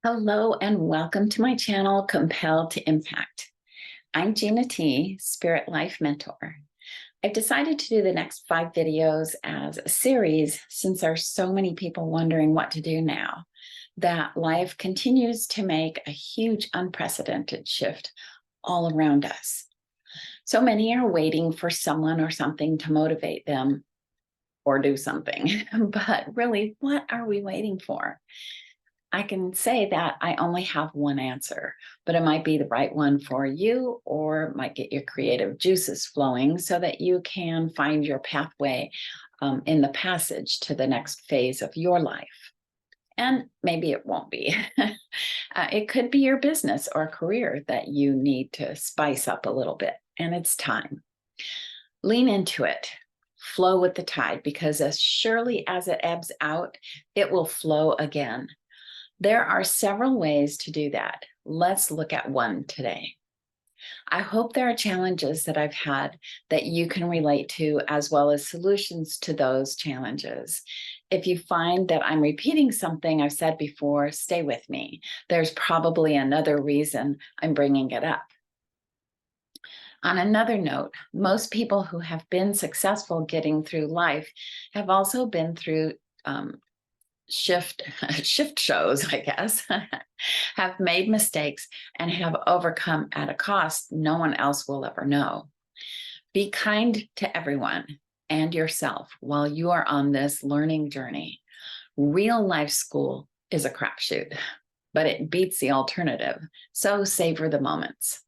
Hello and welcome to my channel, Compelled to Impact. I'm Gina T, Spirit Life Mentor. I've decided to do the next 5 videos as a series since there are so many people wondering what to do now, that life continues to make a huge unprecedented shift all around us. So many are waiting for someone or something to motivate them or do something. But really, what are we waiting for? I can say that I only have one answer, but it might be the right one for you or might get your creative juices flowing so that you can find your pathway in the passage to the next phase of your life. And maybe it won't be. It could be your business or career that you need to spice up a little bit, and it's time. Lean into it. Flow with the tide, because as surely as it ebbs out, it will flow again. There are several ways to do that. Let's look at one today. I hope there are challenges that I've had that you can relate to, as well as solutions to those challenges. If you find that I'm repeating something I've said before, stay with me. There's probably another reason I'm bringing it up. On another note, most people who have been successful getting through life have also been through shift shows, I guess, have made mistakes and have overcome at a cost no one else will ever know. Be kind to everyone and yourself while you are on this learning journey. Real life school is a crapshoot, but it beats the alternative. So savor the moments.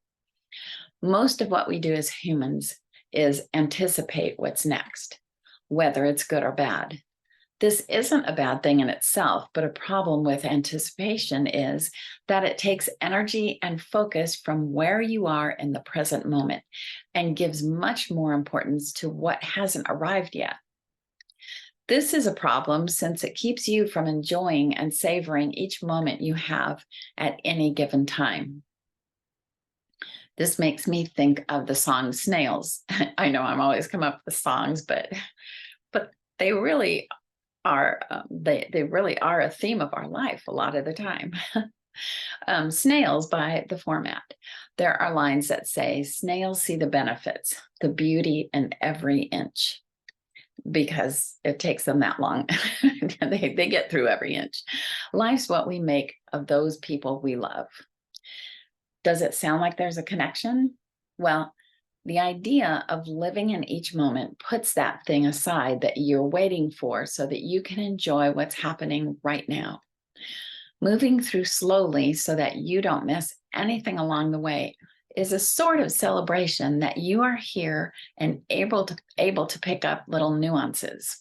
Most of what we do as humans is anticipate what's next, whether it's good or bad. This isn't a bad thing in itself, but a problem with anticipation is that it takes energy and focus from where you are in the present moment and gives much more importance to what hasn't arrived yet. This is a problem since it keeps you from enjoying and savoring each moment you have at any given time. This makes me think of the song Snails. I know I'm always come up with songs, but they really are they really are a theme of our life a lot of the time. Snails by The Format. There are lines that say, snails see the benefits, the beauty in every inch, because it takes them that long. They get through every inch. Life's what we make of those people we love. Does it sound like there's a connection? Well, the idea of living in each moment puts that thing aside that you're waiting for so that you can enjoy what's happening right now. Moving through slowly so that you don't miss anything along the way is a sort of celebration that you are here and able to pick up little nuances.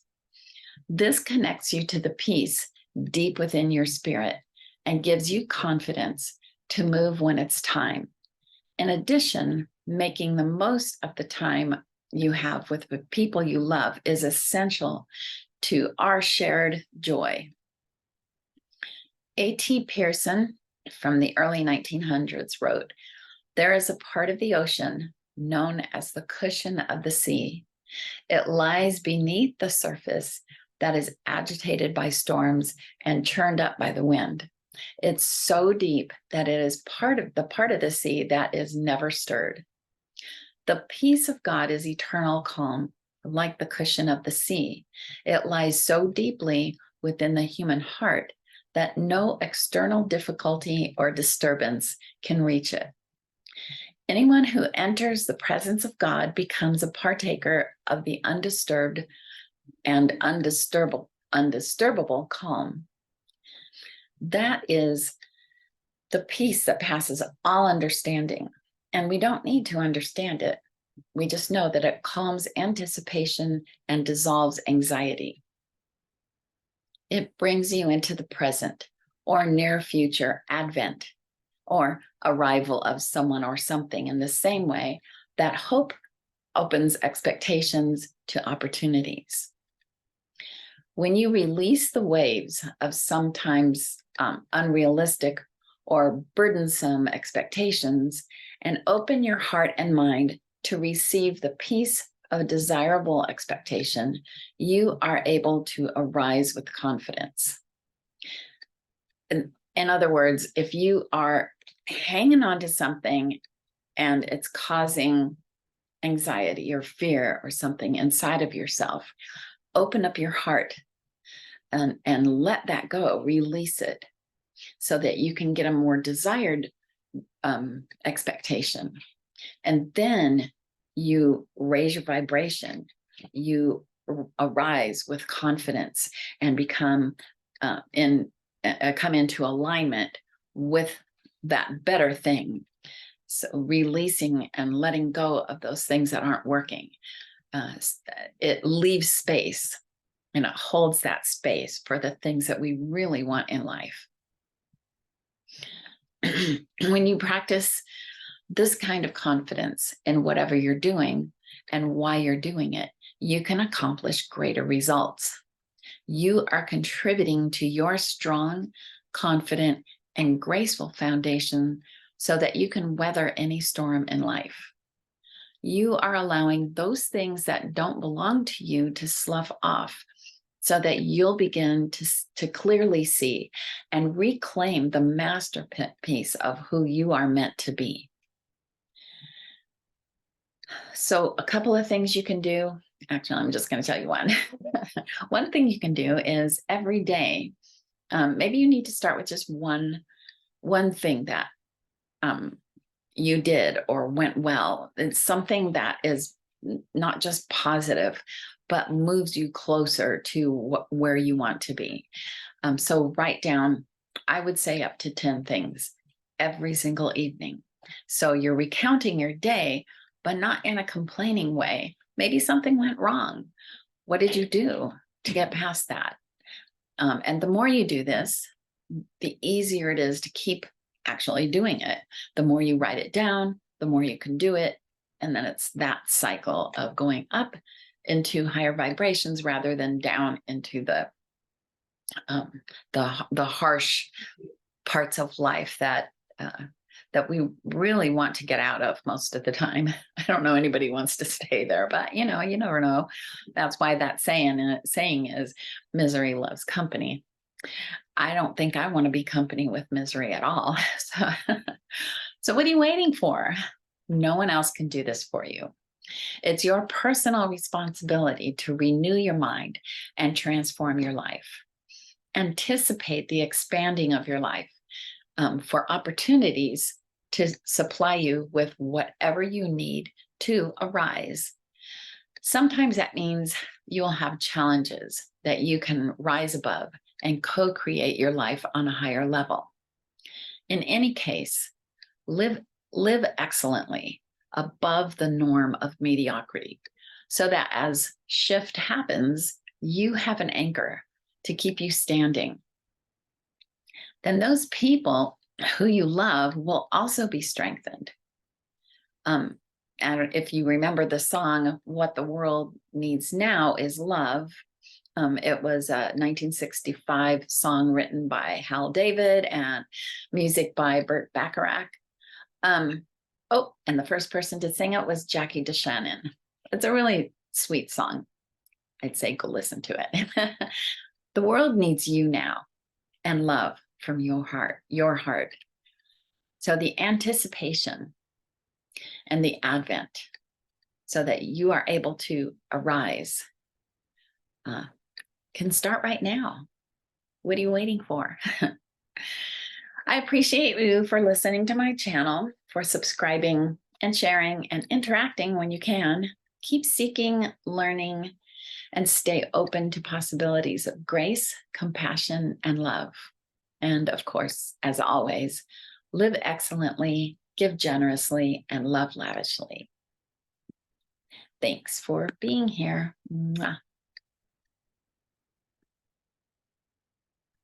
This connects you to the peace deep within your spirit and gives you confidence to move when it's time. In addition, making the most of the time you have with the people you love is essential to our shared joy. A.T. Pearson from the early 1900s wrote, "There is a part of the ocean known as the cushion of the sea. It lies beneath the surface that is agitated by storms and churned up by the wind. It's so deep that it is part of the sea that is never stirred. The peace of God is eternal calm, like the cushion of the sea. It lies so deeply within the human heart that no external difficulty or disturbance can reach it. Anyone who enters the presence of God becomes a partaker of the undisturbed and undisturbable calm. That is the peace that passes all understanding. And we don't need to understand it. We just know that it calms anticipation and dissolves anxiety. It brings you into the present or near future advent or arrival of someone or something in the same way that hope opens expectations to opportunities. When you release the waves of sometimes unrealistic or burdensome expectations and open your heart and mind to receive the peace of desirable expectation, you are able to arise with confidence. And In other words, if you are hanging on to something and it's causing anxiety or fear or something inside of yourself, open up your heart and let that go, release it, so that you can get a more desired expectation. And then you raise your vibration, you arise with confidence and come into alignment with that better thing. So releasing and letting go of those things that aren't working, it leaves space, and it holds that space for the things that we really want in life. When you practice this kind of confidence in whatever you're doing and why you're doing it, you can accomplish greater results. You are contributing to your strong, confident, and graceful foundation so that you can weather any storm in life. You are allowing those things that don't belong to you to slough off, so that you'll begin to clearly see and reclaim the masterpiece of who you are meant to be. So a couple of things you can do. Actually, I'm just going to tell you one. One thing you can do is every day, maybe you need to start with just one thing that you did or went well. It's something that is not just positive, but moves you closer to where you want to be. So write down, I would say, up to 10 things every single evening. So you're recounting your day, but not in a complaining way. Maybe something went wrong. What did you do to get past that? And the more you do this, the easier it is to keep actually doing it. The more you write it down, the more you can do it. And then it's that cycle of going up into higher vibrations rather than down into the harsh parts of life that we really want to get out of most of the time. I don't know anybody wants to stay there, but you never know. That's why that saying is misery loves company. I don't think I want to be company with misery at all. So what are you waiting for? No one else can do this for you. It's your personal responsibility to renew your mind and transform your life. Anticipate the expanding of your life for opportunities to supply you with whatever you need to arise. Sometimes that means you'll have challenges that you can rise above and co-create your life on a higher level. In any case, live excellently above the norm of mediocrity, so that as shift happens, you have an anchor to keep you standing. Then those people who you love will also be strengthened. And if you remember the song, What the World Needs Now is Love, it was a 1965 song written by Hal David and music by Burt Bacharach. And the first person to sing it was Jackie DeShannon. It's a really sweet song. I'd say go listen to it. The world needs you now, and love from your heart. So the anticipation and the advent, so that you are able to arise, can start right now. What are you waiting for? I appreciate you for listening to my channel, for subscribing and sharing and interacting when you can. Keep seeking, learning, and stay open to possibilities of grace, compassion, and love. And of course, as always, live excellently, give generously, and love lavishly. Thanks for being here. Mwah.